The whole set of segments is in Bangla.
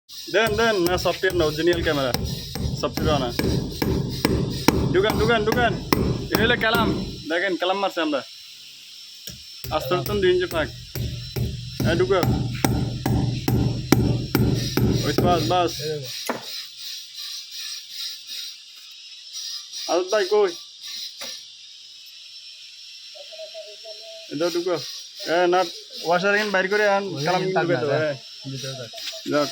দেন দেন না সফটওয়্যার না অরিজিনাল ক্যামেরা সফটওয়্যার না ঢুকান ঢুকান ঢুকান এটা হলো কালাম দেখেন কালাম মারছে আমরা আস্তে আস্তে 2 ইঞ্চি ফাঁক হ্যাঁ ঢুকা ওই বাস বাস আর ভাই কই এটা ঢুকা না ওয়াশার এখানে বাইর করে আন কালাম ঢুকে তো যাক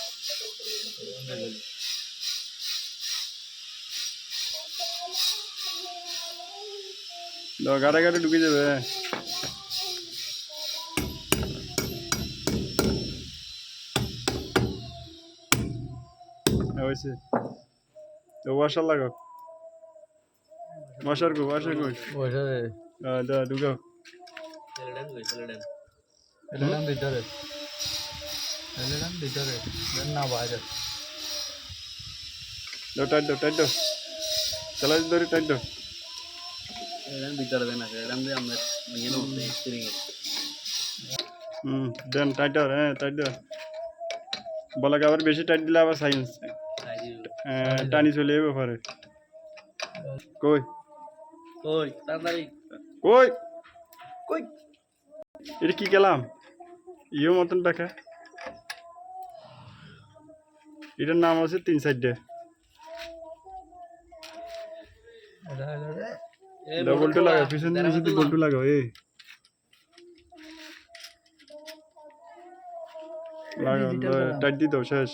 গাড়া গাড়ি ঢুকে যাবে হয়েছে তো ওয়াশার লাগাও ওয়াশার গো ঢুকাও টাইট দাও চালাই ধরে টাইট দাও দেন টাইটার হ্যাঁ টাইট দাও বলা আবার বেশি টাইট দিলে আবার সাইন্স টানি চলে যাবে পরে কই কই তাড়াতাড়ি কই কই এটা কি গেলাম ইয়ে মতন দেখা এটার নাম আছে 3 সাইডে বল্টু লাগাও পিছন নিচে বল্টু লাগাও লাগাও টাইট দিয়ে দাও শেষ